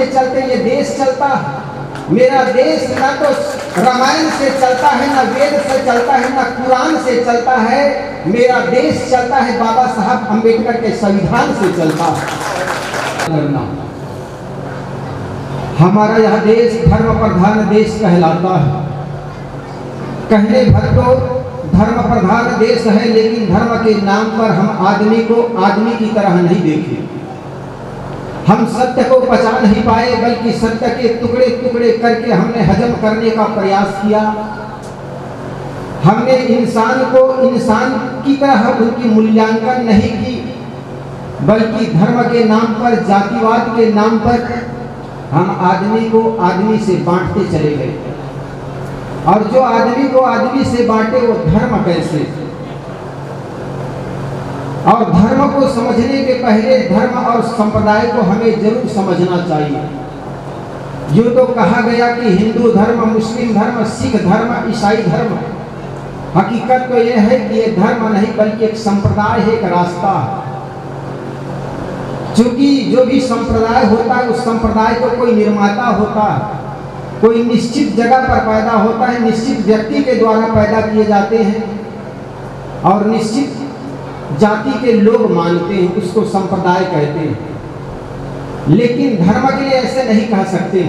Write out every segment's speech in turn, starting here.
के चलते ये देश चलता है। मेरा देश न तो रामायण से चलता है, न वेद से चलता है, न कुरान से चलता है। मेरा देश चलता है बाबा साहब अम्बेडकर के संविधान से चलता है। हमारा यह देश धर्म प्रधान देश कहलाता है। कहने भर तो धर्म प्रधान देश है, लेकिन धर्म के नाम पर हम आदमी को आदमी की तरह नहीं देखे। हम सत्य को पचा नहीं पाए, बल्कि सत्य के टुकड़े टुकड़े करके हमने हजम करने का प्रयास किया। हमने इंसान को इंसान की तरह उनकी मूल्यांकन नहीं की, बल्कि धर्म के नाम पर, जातिवाद के नाम पर हम आदमी को आदमी से बांटते चले गए। और जो आदमी को आदमी से बांटे वो धर्म कैसे? और धर्म को समझने के पहले धर्म और संप्रदाय को हमें जरूर समझना चाहिए। जो तो कहा गया कि हिंदू धर्म, मुस्लिम धर्म, सिख धर्म, ईसाई धर्म, हकीकत तो यह है कि ये धर्म नहीं बल्कि एक संप्रदाय है, एक रास्ता है। क्योंकि जो भी संप्रदाय होता है उस संप्रदाय को कोई निर्माता होता है, कोई निश्चित जगह पर पैदा होता है, निश्चित व्यक्ति के द्वारा पैदा किए जाते हैं और निश्चित जाति के लोग मानते हैं, उसको संप्रदाय कहते हैं। लेकिन धर्म के लिए ऐसे नहीं कह सकते।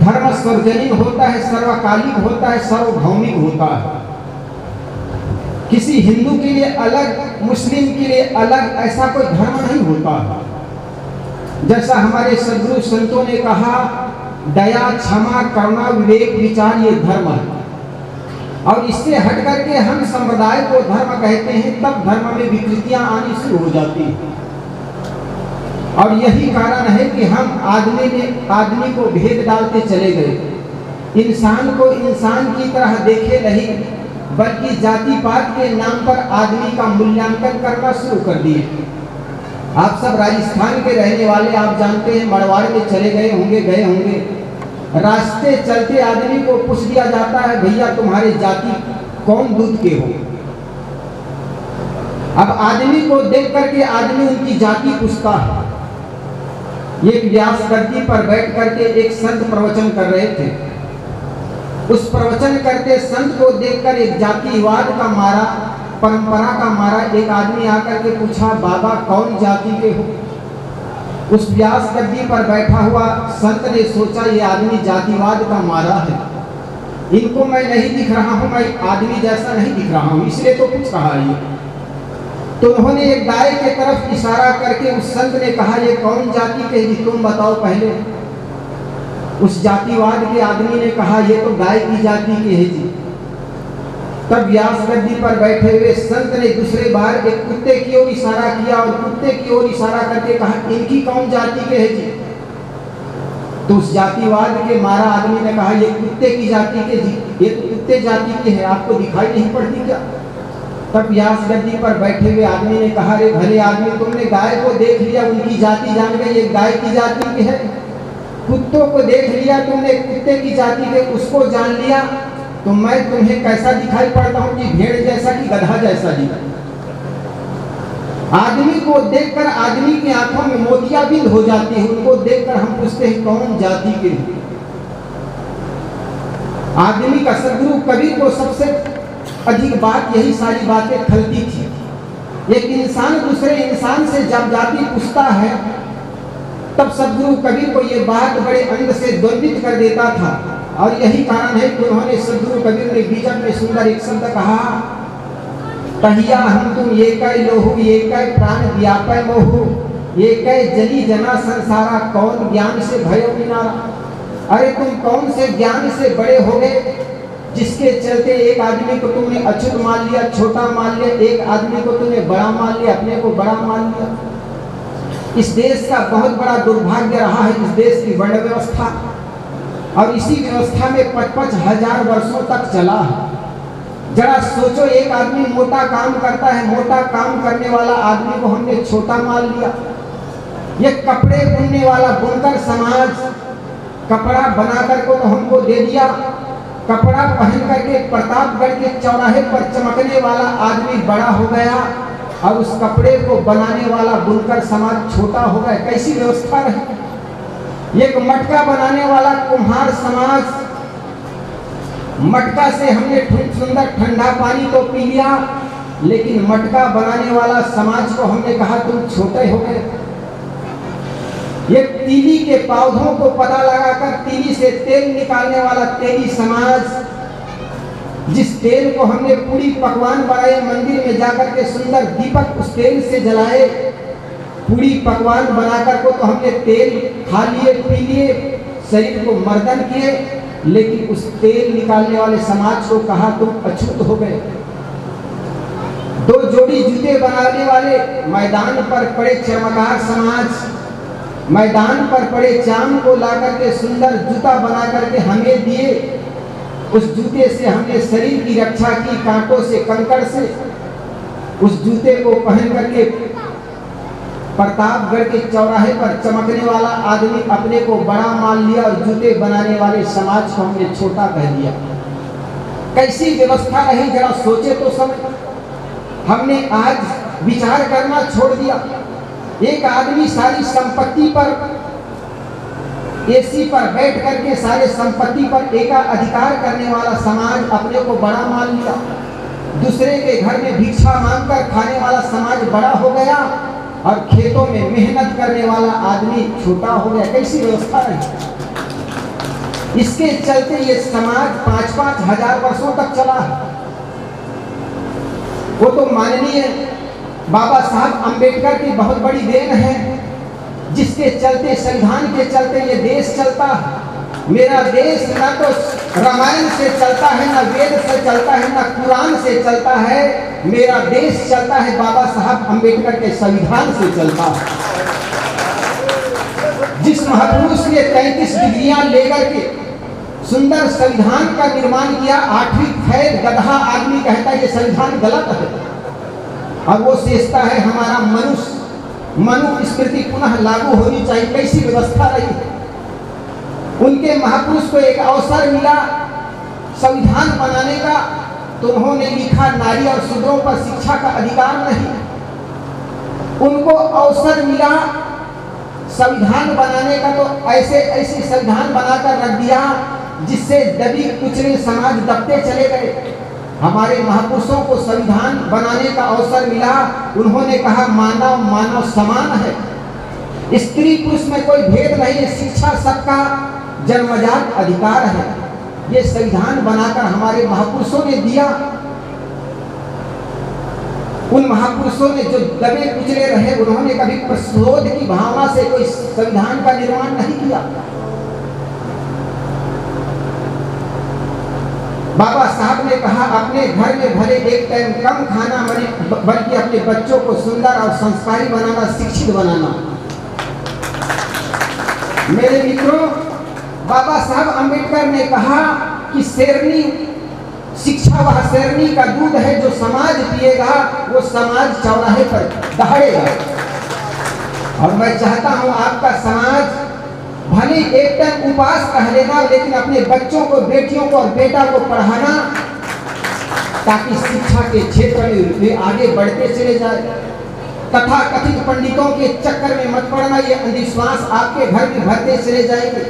धर्म सार्वजनिक होता है, सर्वकालिक होता है, सार्वभौमिक होता है। किसी हिंदू के लिए अलग, मुस्लिम के लिए अलग, ऐसा कोई धर्म नहीं होता। जैसा हमारे सद्गुरु संतों ने कहा, दया, क्षमा, करुणा, विवेक, विचार ये धर्म है। और इससे हट करके हम संप्रदाय को धर्म कहते हैं, तब धर्म में विकृतियां आनी शुरू हो जाती हैं। और यही कारण है कि हम आदमी को भेद डालते चले गए। इंसान को इंसान की तरह देखे नहीं, बल्कि जाति पात के नाम पर आदमी का मूल्यांकन करना शुरू कर दिए। आप सब राजस्थान के रहने वाले, आप जानते हैं, मड़वाड़ में चले गए होंगे। रास्ते चलते आदमी को पूछ दिया जाता है, भैया तुम्हारे जाति कौन दूध के हो? अब आदमी को देख करके आदमी उनकी जाति पूछता है। एक व्यास गद्दी पर बैठ करके एक संत प्रवचन कर रहे थे। उस प्रवचन करते संत को देखकर एक जातिवाद का मारा, परंपरा का मारा एक आदमी आकर के पूछा, बाबा कौन जाति के हो? उस व्यास गद्दी पर बैठा हुआ संत ने सोचा, ये आदमी जातिवाद का मारा है, इनको मैं नहीं दिख रहा हूँ, मैं आदमी जैसा नहीं दिख रहा हूँ, इसलिए तो पूछ रहा है। तो उन्होंने एक गाय के तरफ इशारा करके उस संत ने कहा, ये कौन जाति के जी, तुम बताओ पहले। उस जातिवाद के आदमी ने कहा, ये तो गाय की जाति के है जी। तब व्यास गद्दी पर बैठे हुए संत ने दूसरे बार एक कुत्ते की ओर इशारा किया और कुत्ते की ओर इशारा करके कहा, इनकी कौन जाति के है जी? तो उस जातिवाद के मारा आदमी ने कहा, ये कुत्ते की जाति के जी, ये तो कुत्ते जाति के है, आपको दिखाई नहीं पड़ती क्या? तब व्यास गद्दी पर बैठे हुए आदमी ने कहा, रे भले आदमी, तुमने गाय को देख लिया, उनकी जाति जान गए, ये गाय की जाति के है। कुत्तों को देख लिया तुमने, कुत्ते की जाति के, उसको जान लिया, तो मैं तुम्हें कैसा दिखाई पड़ता हूँ कि भेड़ जैसा कि गधा जैसा जी? आदमी को देखकर आदमी की आंखों में मोतियाबिंद हो जाती है। उनको देखकर हम पूछते हैं कौन जाति के? आदमी का सद्गुरु कबीर को सबसे अधिक बात यही सारी बातें खलती थी। एक इंसान दूसरे इंसान से जब जाति पूछता है, तब सद्गुरु कबीर को ये बात बड़े अंग से द्वंद्वित कर देता था। और यही कारण है कि उन्होंने सद्गुरु कबीर ने बीजक में सुंदर एक शब्द कहा, तहिया हम तुम ये कै लोहू, ये कै प्राण व्यापय मोहू, ये कै जली जना संसारा, कौन ज्ञान से भयो किनारा। अरे तुम कौन से ज्ञान से बड़े हो गए, जिसके चलते एक आदमी को तुमने अछूत मान लिया, छोटा मान लिया, एक आदमी को तुमने बड़ा मान लिया, अपने को बड़ा मान लिया। इस देश का बहुत बड़ा दुर्भाग्य रहा है इस देश की वर्ण व्यवस्था, और इसी व्यवस्था में 55 हजार वर्षों तक चला है। जरा सोचो, एक आदमी मोटा काम करता है, मोटा काम करने वाला आदमी को हमने छोटा मान लिया। ये कपड़े बुनने वाला बुनकर समाज कपड़ा बनाकर को तो हमको दे दिया, कपड़ा पहन करके प्रतापगढ़ के चौराहे पर चमकने वाला आदमी बड़ा हो गया, और उस कपड़े को बनाने वाला बुनकर समाज छोटा हो गया। कैसी व्यवस्था रही? एक मटका बनाने वाला कुम्हार समाज, मटका से हमने सुंदर ठंडा पानी तो पी लिया, लेकिन मटका बनाने वाला समाज को हमने कहा तुम छोटे हो गए। ये तीली के पौधों को पता लगाकर तीली से तेल निकालने वाला तेली समाज, जिस तेल को हमने पूरी पकवान बनाए, मंदिर में जाकर के सुंदर दीपक उस तेल से जलाए, पूरी पकवान बनाकर को तो हमने तेल खा लिए, पी लिए, शरीर को मर्दन किए, लेकिन उस तेल निकालने वाले समाज को कहा तुम अछूत हो गए। दो जोड़ी जूते बनाने वाले मैदान पर पड़े चमत्कार समाज, मैदान पर पड़े चाम को लाकर के सुंदर जूता बना करके हमें दिए, उस जूते से हमने शरीर की रक्षा की, कांटों से, कंकड़ से। उस जूते को पहन करके प्रतापगढ़ के चौराहे पर चमकने वाला आदमी अपने को बड़ा मान लिया और जूते बनाने वाले समाज को हमने छोटा कह दिया। कैसी व्यवस्था रही, जरा सोचे तो समय। हमने आज विचार करना छोड़ दिया। एक आदमी सारी संपत्ति पर, एसी पर बैठ करके सारे संपत्ति पर एकाधिकार करने वाला समाज अपने को बड़ा मान लिया। दूसरे के घर में भिक्षा मांगकर खाने वाला समाज बड़ा हो गया और खेतों में मेहनत करने वाला आदमी छोटा हो गया। कैसी व्यवस्था रही। इसके चलते ये समाज 5-5 हजार वर्षों तक चला है। वो तो माननीय बाबा साहब अंबेडकर की बहुत बड़ी देन है, जिसके चलते, संविधान के चलते ये देश चलता है। मेरा देश न तो रामायण से चलता है, न वेद से चलता है, न कुरान से चलता है। मेरा देश चलता है बाबा साहब अंबेडकर के संविधान से चलता है। जिस महापुरुष ने 33 डिग्रियां लेकर के सुंदर संविधान का निर्माण किया, 8वीं फैल गधा आदमी कहता है ये संविधान गलत है, और वो सोचता है हमारा मनुस्मृति पुनः लागू होनी चाहिए। कैसी व्यवस्था रही। उनके महापुरुष को एक अवसर मिला संविधान बनाने का, तो उन्होंने लिखा नारी और शूद्रों पर शिक्षा का अधिकार नहीं। उनको अवसर मिला संविधान बनाने का, तो ऐसे संविधान बनाकर रख दिया जिससे दबी कुचले समाज दबते चले गए। हमारे महापुरुषों को संविधान बनाने का अवसर मिला, उन्होंने कहा मानव समान है, स्त्री पुरुष में कोई भेद नहीं है, शिक्षा सबका जन्मजात अधिकार है। ये संविधान बनाकर हमारे महापुरुषों ने दिया। उन महापुरुषों ने जो दबे कुचले रहे, उन्होंने कभी प्रशोध की भावना से कोई संविधान का निर्माण नहीं किया। बाबा साहब ने कहा अपने घर में भले एक टाइम कम खाना बल्कि अपने बच्चों को सुंदर और संस्कारी बनाना, शिक्षित बनाना। मेरे मित्रों, बाबा साहब अंबेडकर ने कहा कि शेरनी शिक्षा वह शेरनी का दूध है, जो समाज पिएगा वो समाज चौराहे पर दहाड़ेगा। और मैं चाहता हूं आपका समाज भले एक टाइम उपास कह लेना, लेकिन अपने बच्चों को, बेटियों को और बेटा को पढ़ाना, ताकि शिक्षा के क्षेत्र में वे आगे बढ़ते चले जाए। तथा कथित पंडितों के चक्कर में मत पड़ना, ये अंधविश्वास आपके घर में भरते चले जाएंगे।